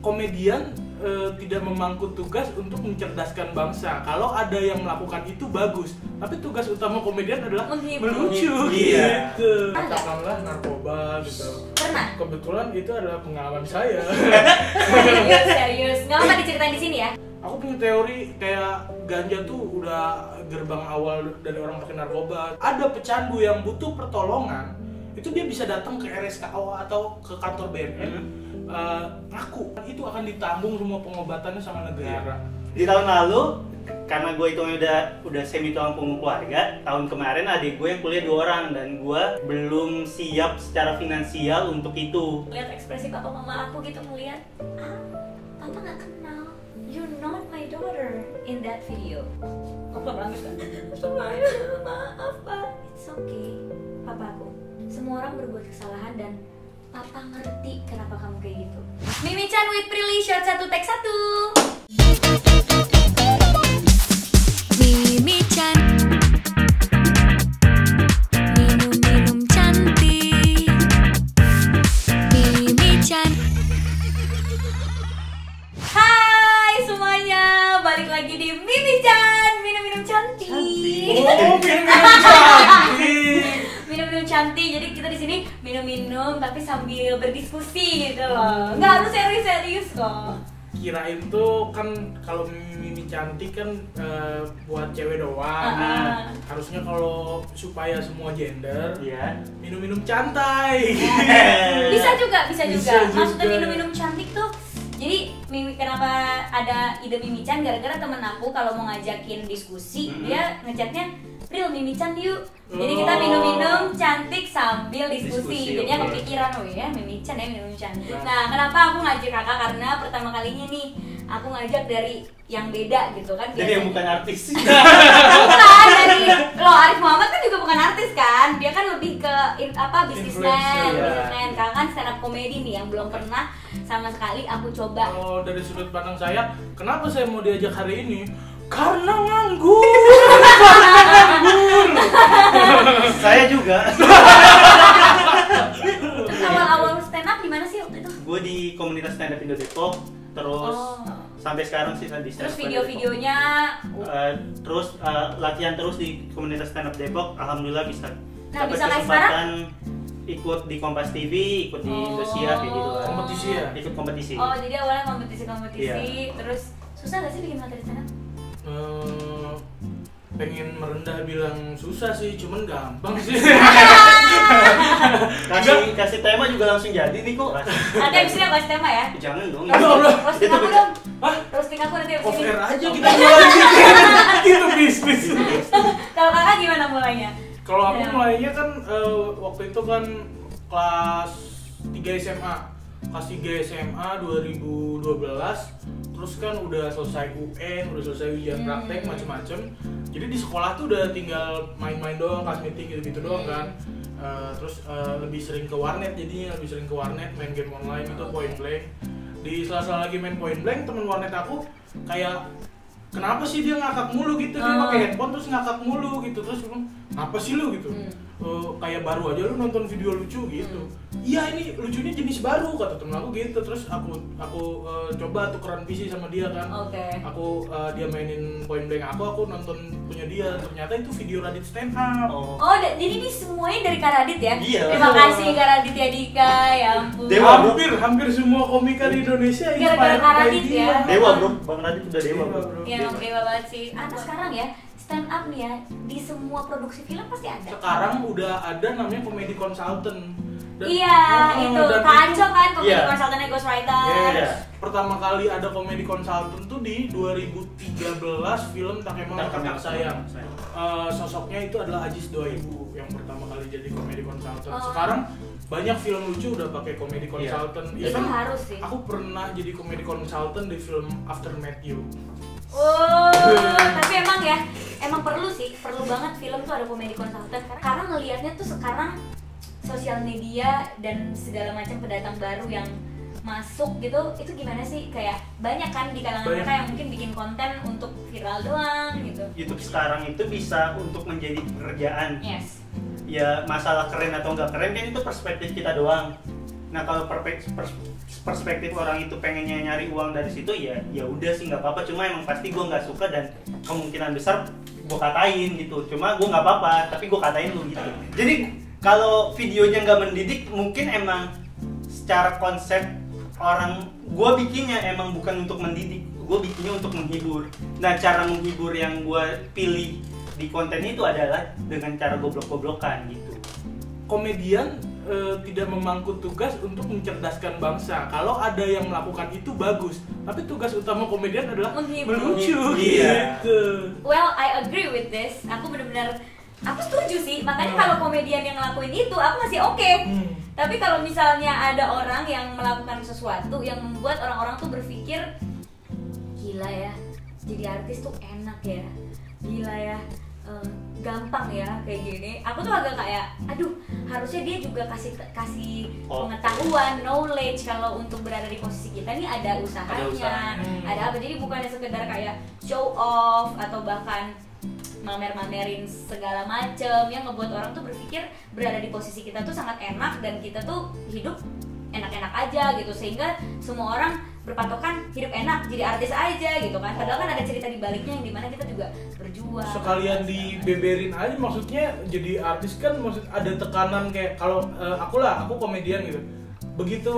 komedian tidak memangku tugas untuk mencerdaskan bangsa. Kalau ada yang melakukan itu bagus, tapi tugas utama komedian adalah melucu. Iya. Gitu. Katakanlah narkoba gitu. Pernah? Kebetulan itu adalah pengalaman saya. Serius. Nggak apa diceritain di sini ya? Aku punya teori kayak ganja tuh udah gerbang awal dari orang pakai narkoba. Ada pecandu yang butuh pertolongan, itu dia bisa datang ke RSKO atau ke kantor BNN. Ngaku itu akan ditanggung semua pengobatannya sama negara. Di tahun lalu, karena gue itu udah semi tulang punggung keluarga, tahun kemarin adik gue yang kuliah 2 orang dan gue belum siap secara finansial untuk itu. Lihat ekspresi papa mama aku gitu ngeliat, papa nggak kenal, you're not my daughter in that video. Aku nangis kan, maaf pak, it's okay, papaku. Semua orang berbuat kesalahan dan papa ngerti kenapa kamu kayak gitu. Mimi-chan with Prilly, shot 1 take 1. Mimi-chan, minum-minum cantik. Mimi-chan. Hai semuanya, balik lagi di Mimi-chan, minum-minum cantik. Oh, minum-minum cantik. Minum-minum cantik, jadi kita di sini minum-minum tapi sambil berdiskusi gitu loh. Nggak harus serius-serius kok. Kirain tuh kan kalau Mimi cantik kan buat cewek doang. Harusnya kalau supaya semua gender, Iya. minum-minum cantai. Bisa juga. Bisa Maksudnya juga. minum-minum cantik tuh. Jadi Mimi, kenapa ada ide Mimi-chan? Gara-gara temen aku kalau mau ngajakin diskusi, dia ngechatnya Pril Mimi-chan yuk. Jadi kita minum-minum cantik sambil diskusi. Jadinya oke. kepikiran, oh ya Mimi-chan ya minum-minum. Nah, kenapa aku ngajak kakak? Karena pertama kalinya nih aku ngajak dari yang beda gitu kan. Jadi yang bukan artis. Bukan dari lo Arif Muhammad kan juga bukan artis kan, dia kan lebih ke businessman. Influencer. Kakak kan stand up comedy nih yang belum pernah sama sekali aku coba. Kalau dari sudut pandang saya, kenapa saya mau diajak hari ini? Karena nganggur. Saya juga. Terus awal-awal stand up di mana sih waktu itu? Gue di komunitas stand up Indo Depok, terus sampai sekarang sih di stand Terus up video-videonya terus latihan terus di komunitas stand up Depok. Alhamdulillah bisa Nah, dapat bisa kayak kesempatan ikut di Kompas TV, ikut di Indosiar kayak gitu kan. Kompetisi ya? Ikut kompetisi. oh jadi awalnya kompetisi, Iya. terus susah gak sih bikin materi stand up? Pengen merendah bilang susah sih, cuman gampang sih. kasih tema juga langsung jadi nih kok. Nanti abis ini aku kasih tema ya. Jangan dong. Roasting aku dong. Hah? Roasting aku nanti abis Off ini. air aja kita mulai gitu bisnis. Kalau kakak gimana mulainya? Kalau aku mulainya kan waktu itu kan kelas 3 SMA. Kelas 3 SMA 2012. Terus kan udah selesai UN, udah selesai ujian praktek macem-macem. Jadi di sekolah tuh udah tinggal main-main doang, kelas meeting gitu-gitu doang kan. Terus lebih sering ke warnet, jadinya lebih sering ke warnet, main game online itu Point Blank. Di sela-sela lagi main Point Blank, temen warnet aku kayak kenapa sih dia ngakak mulu gitu, dia pakai headphone terus ngakak mulu gitu, terus bilang apa sih lu gitu, kayak baru aja lu nonton video lucu gitu. Iya ini lucunya jenis baru kata temen aku gitu, terus aku coba tukeran PC sama dia kan. Aku dia mainin Point Blank aku nonton punya dia, ternyata itu video Radit stand up. Oh, jadi ini semuanya dari Kak Radit ya? Iya. Terima kasih Kak Radit ya Dika, ya ampun. Dewa, bro. Hampir semua komika di Indonesia Gara-gara inspired Kak by Radit dia. ya. Dewa bro, Bang Radit udah dewa bro. Iya, emang dewa banget sih. Anak sekarang ya, stand up nih ya, di semua produksi film pasti ada. Sekarang udah ada namanya komedi consultant. Iya, itu dan Kaco kan, komedi Iya. konsultannya Ghostwriter. Yes. Pertama kali ada komedi consultant tuh di 2013 film Takemon Kakak Sayang. Sosoknya itu adalah Ajis 2000 yang pertama kali jadi komedi consultant. Sekarang banyak film lucu udah pakai komedi consultant. Itu Even harus sih. aku pernah jadi komedi consultant di film After Matthew. Oh, tapi emang ya, emang perlu sih, perlu banget film tuh ada komedi konsultan karena ngelihatnya tuh sekarang sosial media dan segala macam pendatang baru yang masuk gitu, itu gimana sih, kayak banyak kan di kalangan mereka yang mungkin bikin konten untuk viral doang gitu. YouTube sekarang itu bisa untuk menjadi pekerjaan. Yes. Ya masalah keren atau nggak keren kan itu perspektif kita doang. Nah kalau perspektif orang itu pengennya nyari uang dari situ, ya udah sih nggak apa-apa. Cuma emang pasti gue nggak suka dan kemungkinan besar gue katain gitu. Cuma gue nggak apa-apa, tapi gue katain lu gitu. Jadi kalau videonya nggak mendidik, mungkin emang secara konsep orang gue bikinnya emang bukan untuk mendidik, gue bikinnya untuk menghibur. Nah, cara menghibur yang gue pilih di konten itu adalah dengan cara goblok-goblokan gitu. Komedian tidak memangku tugas untuk mencerdaskan bangsa. Kalau ada yang melakukan itu bagus, tapi tugas utama komedian adalah Menghibur. melucu. Iya. Gitu. Well, I agree with this. Aku benar-benar aku setuju sih. Makanya kalau komedian yang ngelakuin itu, aku masih oke. Tapi kalau misalnya ada orang yang melakukan sesuatu yang membuat orang-orang tuh berpikir, gila ya, jadi artis tuh enak ya, gila ya, gampang ya kayak gini. Aku tuh agak kayak, aduh, harusnya dia juga kasih pengetahuan, knowledge kalau untuk berada di posisi kita nih ada usahanya, ada apa. Jadi bukannya sekedar kayak show off atau bahkan mamer-mamerin segala macem yang ngebuat orang tuh berpikir berada di posisi kita tuh sangat enak dan kita tuh hidup enak-enak aja gitu, sehingga semua orang berpatokan hidup enak jadi artis aja gitu kan. Padahal kan ada cerita di baliknya yang dimana kita juga berjuang. Sekalian dibeberin aja, maksudnya jadi artis kan maksud ada tekanan kayak kalau aku komedian gitu. Begitu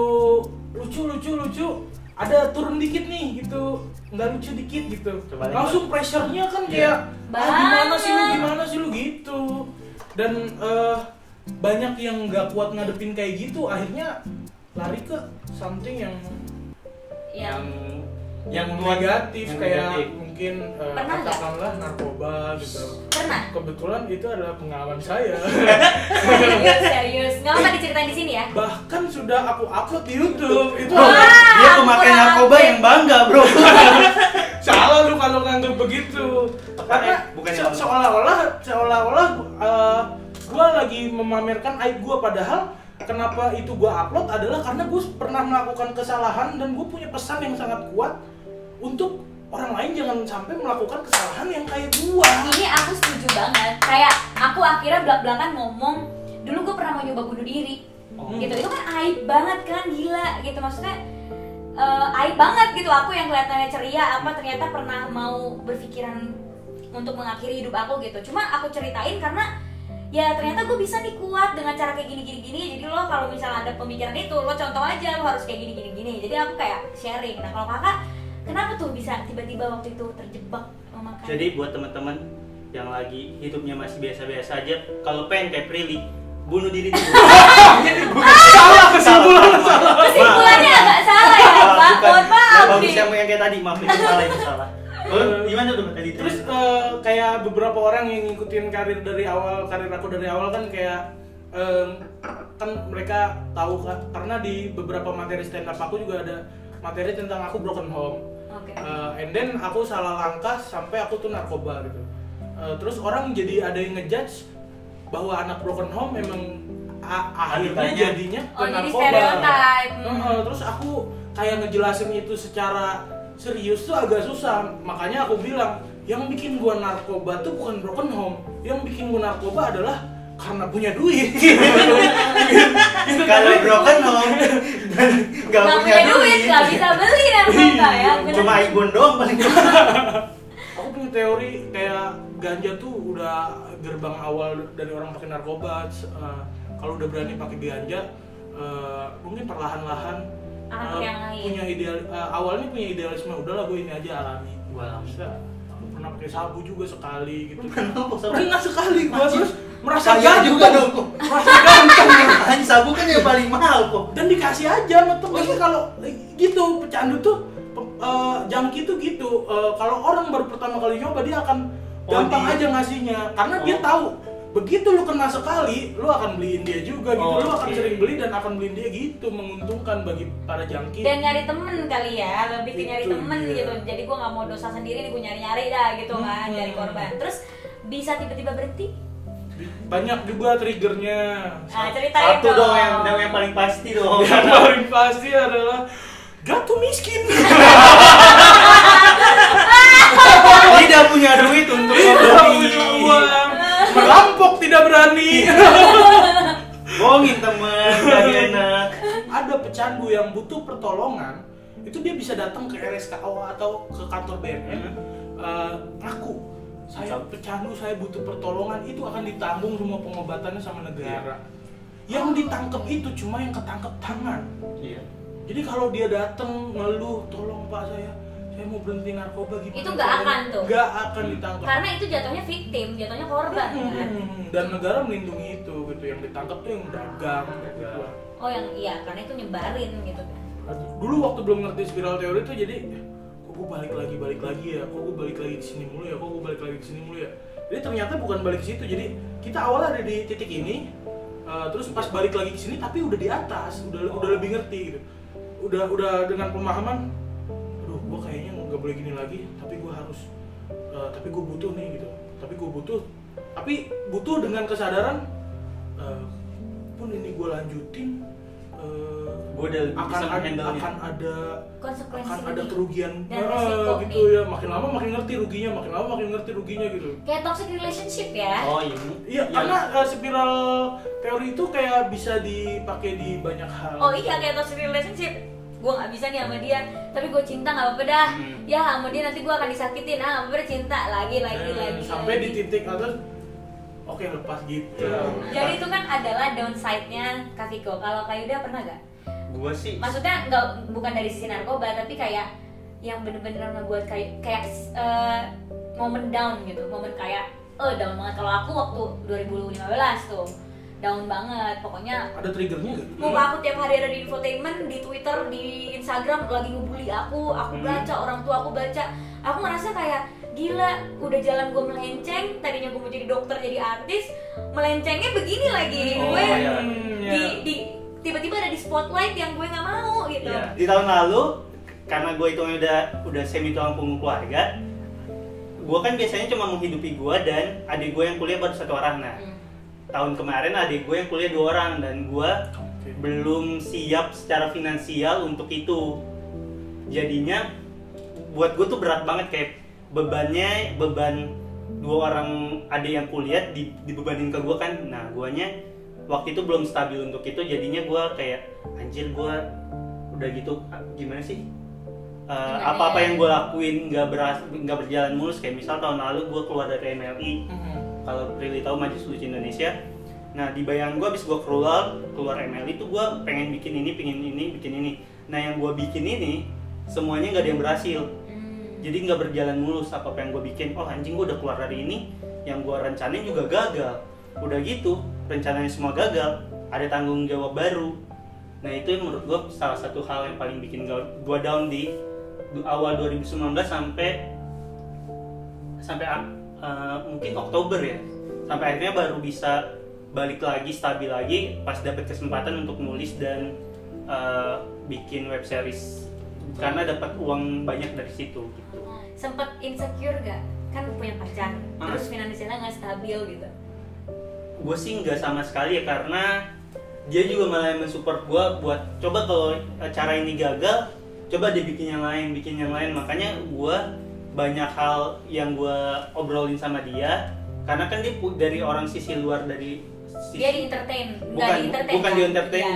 lucu ada turun dikit nih gitu, nggak lucu dikit gitu. Langsung pressure-nya kan kayak gimana sih lu gitu. Dan banyak yang nggak kuat ngadepin kayak gitu, akhirnya lari ke something yang negatif, kayak mungkin katakanlah narkoba gitu. Pernah? Kebetulan itu adalah pengalaman saya. Serius, nggak apa diceritain di sini ya? Bahkan sudah aku upload di YouTube. Itu Dia pemakai narkoba yang bangga, bro. salah lu kalau nganggap begitu. Karena seolah-olah gua lagi memamerkan aib gua, padahal kenapa itu gua upload adalah karena gua pernah melakukan kesalahan dan gua punya pesan yang sangat kuat untuk orang lain jangan sampai melakukan kesalahan yang kayak gua. Ini aku setuju banget. Kayak aku akhirnya belak-belakan ngomong, dulu gue pernah mau nyoba bunuh diri. Gitu. Itu kan aib banget kan, gila gitu. Maksudnya aib banget gitu. Aku yang kelihatannya ceria ternyata pernah mau berpikiran untuk mengakhiri hidup aku gitu. Cuma aku ceritain karena ya ternyata gue bisa nih kuat dengan cara kayak gini. Jadi lo kalau misalnya ada pemikiran itu, lo contoh aja lo harus kayak gini. Jadi aku kayak sharing. Nah, kalau kakak kenapa tuh bisa tiba-tiba waktu itu terjebak memakan? Jadi buat teman-teman yang lagi hidupnya masih biasa-biasa aja, kalau pengen kayak Prilly, bunuh diri dulu. Salah kesimpulannya. Kesimpulannya agak salah ya, Pak. Mohon maaf Bagus nih. yang kayak tadi, maaf itu salah, itu salah. Gimana tuh tadi? Terus kayak beberapa orang yang ngikutin karir aku dari awal kan kayak kan mereka tahu kan, karena di beberapa materi stand up aku juga ada materi tentang aku broken home. And then aku salah langkah sampai aku tuh narkoba gitu. Terus orang jadi ada yang ngejudge bahwa anak broken home memang akhirnya jadinya ke narkoba. Stereotype. Terus aku kayak ngejelasin itu secara serius tuh agak susah. Makanya aku bilang yang bikin gua narkoba tuh bukan broken home. Yang bikin gua narkoba adalah karena punya duit. Kalau broken home dan nggak punya duit, nggak bisa beli narkoba ya. Cuma ibon doang paling. Aku punya teori kayak ganja tuh udah gerbang awal dari orang pakai narkoba. Kalau udah berani pakai ganja, mungkin perlahan-lahan punya awalnya punya idealisme, udahlah gue ini aja alami. Aku pernah pakai sabu juga sekali gitu. Pernah sekali gue terus merasa ganteng juga dong. Merasa ganteng. Hanya sabu kan yang paling mahal kok. Dan dikasih aja sama temen kalau gitu pecandu tuh jangki tuh gitu. Kalau orang baru pertama kali nyoba dia akan gampang aja ngasihnya karena dia tahu begitu lu kena sekali lu akan beliin dia juga gitu. Lu akan sering beli dan akan beliin dia gitu, menguntungkan bagi para jangki. Dan nyari temen kali ya, lebih ke nyari Itu temen dia. gitu. Jadi gue nggak mau dosa sendiri nih, gue nyari-nyari dah gitu kan, nyari korban. Terus bisa tiba-tiba berhenti? Banyak juga triggernya. Ceritain Satu dong yang paling pasti dong. Yang paling pasti adalah jatuh miskin. Tidak punya duit untuk Tidak membeli. punya uang. Merampok tidak berani. Bohongin teman, gak enak. Ada pecandu yang butuh pertolongan itu dia bisa datang ke RSKO atau ke kantor BNN, ngaku saya pecandu, saya butuh pertolongan, itu akan ditanggung semua pengobatannya sama negara. Yang ditangkap itu cuma yang ketangkep tangan. Iya. Jadi kalau dia datang ngeluh, tolong Pak saya mau berhenti narkoba gimana? Itu nggak akan tuh. Nggak akan ditangkap. Karena itu jatuhnya victim, jatuhnya korban kan. Dan negara melindungi itu gitu. Yang ditangkap tuh yang dagang gitu. Oh yang iya, karena itu nyebarin gitu kan. Dulu waktu belum ngerti spiral teori tuh jadi kok gue balik lagi ya, kok gue balik lagi ke sini mulu ya, Jadi ternyata bukan balik ke situ. Jadi kita awalnya ada di titik ini, terus pas balik lagi ke sini tapi udah di atas, udah lebih ngerti gitu. Udah dengan pemahaman, aduh gue kayaknya nggak boleh gini lagi, tapi gue harus, tapi gue butuh nih gitu, tapi butuh dengan kesadaran, pun ini gue lanjutin, gue udah bisa menghandle akan ada konsekuensi akan ada kerugian dan resiko gitu ya, makin lama makin ngerti ruginya gitu. Kayak toxic relationship ya. Oh ini. Iya, karena spiral teori itu kayak bisa dipakai di banyak hal. Oh iya, kayak toxic relationship. Gue nggak bisa nih sama dia, tapi gue cinta nggak apa-apa dah. Ya sama dia nanti gue akan disakitin, cinta lagi. Sampai di titik atas, oke lepas gitu. Jadi itu kan adalah downside-nya Kak Viko. Kalau Kak Yuda pernah gak? Gue sih. Maksudnya bukan dari sisi narkoba, tapi kayak yang bener-bener ngebuat kayak momen down gitu, momen kayak down banget. Kalau aku waktu 2015 tuh down banget, pokoknya Ada triggernya gak? muka aku tiap hari ada di infotainment, di Twitter, di Instagram lagi ngebully aku baca, orang tua aku baca, aku ngerasa kayak gila, udah jalan gue melenceng, tadinya gue mau jadi dokter, jadi artis, melencengnya begini lagi, gue di tiba-tiba ada di spotlight yang gue nggak mau gitu. Iya. Di tahun lalu, karena gue itu udah semi tulang punggung keluarga, gue kan biasanya cuma menghidupi gue dan adik gue yang kuliah baru 1 orang. Nah, tahun kemarin adik gue yang kuliah 2 orang dan gue belum siap secara finansial untuk itu. Jadinya buat gue tuh berat banget, kayak beban 2 orang adik yang kuliah dibebanin ke gue kan. Nah, guanya waktu itu belum stabil untuk itu, jadinya gue kayak anjir, gue udah gitu gimana sih, apa-apa yang gue lakuin nggak berjalan mulus. Kayak misal tahun lalu gue keluar dari MLI, kalau Prilly tahu Majelis Lucu Indonesia. Nah di bayangan gue abis gue keluar MLI tuh gue pengen bikin ini. Nah yang gue bikin ini semuanya nggak ada yang berhasil, jadi nggak berjalan mulus apa yang gue bikin. Oh anjing, gue udah keluar dari ini, yang gue rencanain juga gagal. Udah gitu rencananya semua gagal, ada tanggung jawab baru. Nah itu yang menurut gue salah satu hal yang paling bikin gue down di awal 2019 sampai mungkin Oktober ya, sampai akhirnya baru bisa balik lagi, stabil lagi pas dapet kesempatan untuk nulis dan bikin web series karena dapat uang banyak dari situ gitu. Sempet insecure gak? Kan punya pacar, terus finansialnya nggak stabil gitu. Gue sih nggak sama sekali ya, karena dia juga malah mensupport gue buat coba kalau cara ini gagal, coba dia bikin yang lain. Makanya gue banyak hal yang gue obrolin sama dia, karena kan dia dari orang sisi luar, dari sisi, dia di entertain,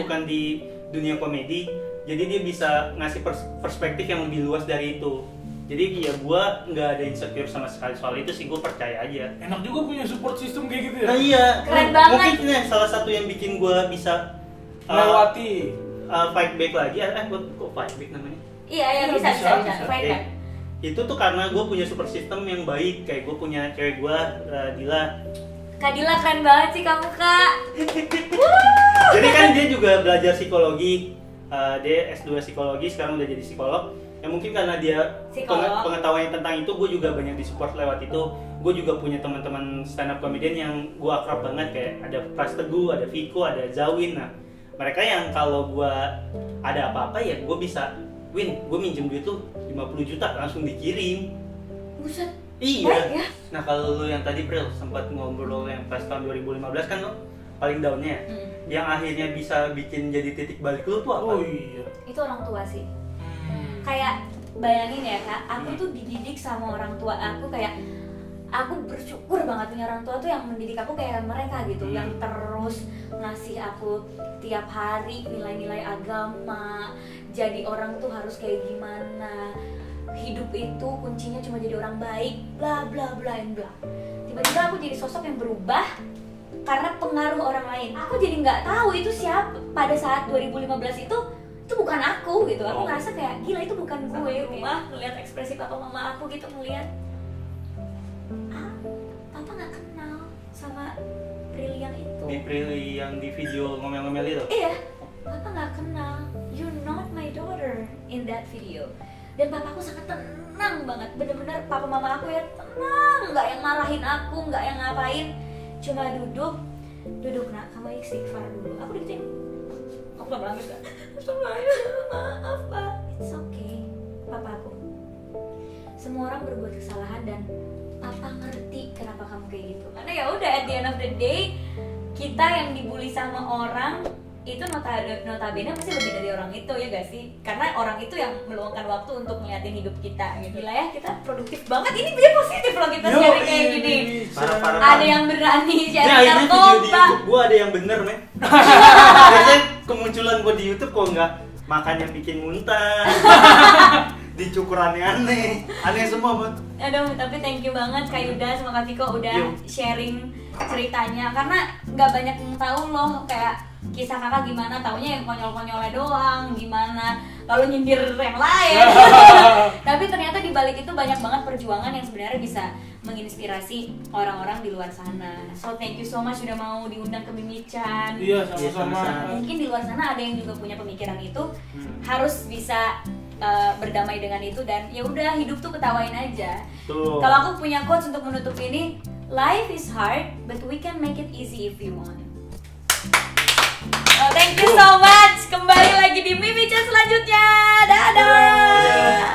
bukan di dunia komedi. Jadi dia bisa ngasih perspektif yang lebih luas dari itu. Jadi ya gue nggak ada insecure sama sekali soal itu sih, gue percaya aja. Enak juga punya support system kayak gitu ya. Nah iya, keren banget. Mungkin ini salah satu yang bikin gue bisa melewati fight back lagi. Kok fight back namanya? Iya ya, bisa fight back. Itu tuh karena gue punya support system yang baik. Kayak gue punya cewek gue, Dila. Kak Dila keren banget sih kamu, Kak. Jadi kan dia juga belajar psikologi, dia S2 psikologi, sekarang udah jadi psikolog. Ya mungkin karena dia pengetahuan tentang itu, gue juga banyak disupport lewat itu. Gue juga punya teman-teman stand up comedian yang gue akrab banget, kayak ada Pras Teguh, ada Viko, ada Zawin. Nah mereka yang kalau gue ada apa-apa ya gue bisa, Win, gue minjem duit tuh 50 juta langsung dikirim. Buset. Iya. Baik, ya? Nah kalau lu yang tadi Pril sempat ngobrol yang pas tahun 2015 kan lo paling downnya, yang akhirnya bisa bikin jadi titik balik lu tuh apa? Oh iya. Itu orang tua sih. Kayak bayangin ya Kak, aku tuh dididik sama orang tua aku kayak aku bersyukur banget punya orang tua tuh yang mendidik aku kayak mereka gitu, yang terus ngasih aku tiap hari nilai-nilai agama, jadi orang tuh harus kayak gimana, hidup itu kuncinya cuma jadi orang baik, bla bla bla bla. Tiba-tiba aku jadi sosok yang berubah karena pengaruh orang lain. Aku jadi nggak tahu itu siapa pada saat 2015 itu bukan aku gitu. Aku ngerasa kayak gila itu bukan gue. Rumah ngeliat ekspresi papa mama aku gitu, ngeliat papa nggak kenal sama Prilly yang itu. Di Prilly yang di video ngomel-ngomel itu? Iya, papa nggak kenal. You're not my daughter in that video. Dan papaku sangat tenang banget, bener-bener papa mama aku ya tenang, nggak yang marahin aku, nggak yang ngapain, cuma duduk nak, kamu istighfar dulu. Aku diketin, aku nggak nangis kan? Maaf pak, it's okay, papaku. Semua orang berbuat kesalahan dan papa ngerti kenapa kamu kayak gitu. Karena ya udah, at the end of the day kita yang dibully sama orang itu notabene pasti lebih dari orang itu, ya gak sih? Karena orang itu yang meluangkan waktu untuk ngeliatin hidup kita gitu. Gila ya, kita produktif banget. Ini dia positif loh kita sharing kayak gini. Parah. Ada yang berani sharing Nah, ini video di narkoba. YouTube gua ada yang bener, men. Biasanya kemunculan gua di YouTube kok nggak makan yang bikin muntah, dicukur aneh-aneh, aneh semua, Bang. Aduh, tapi thank you banget Kak Yuda sama Kak Viko udah sharing ceritanya. Karena nggak banyak yang tahu loh kayak kisah kakak gimana, taunya yang konyol-konyolnya doang, gimana lalu nyindir yang lain. Tapi ternyata di balik itu banyak banget perjuangan yang sebenarnya bisa menginspirasi orang-orang di luar sana. So thank you so much sudah mau diundang ke Mimichan. Iya, sama-sama. Mungkin di luar sana ada yang juga punya pemikiran itu, harus bisa berdamai dengan itu, dan ya udah hidup tuh ketawain aja. Tuh. Kalau aku punya quotes untuk menutup ini, life is hard but we can make it easy if we want. Thank you so much. Kembali lagi di Mimichan selanjutnya. Dadah.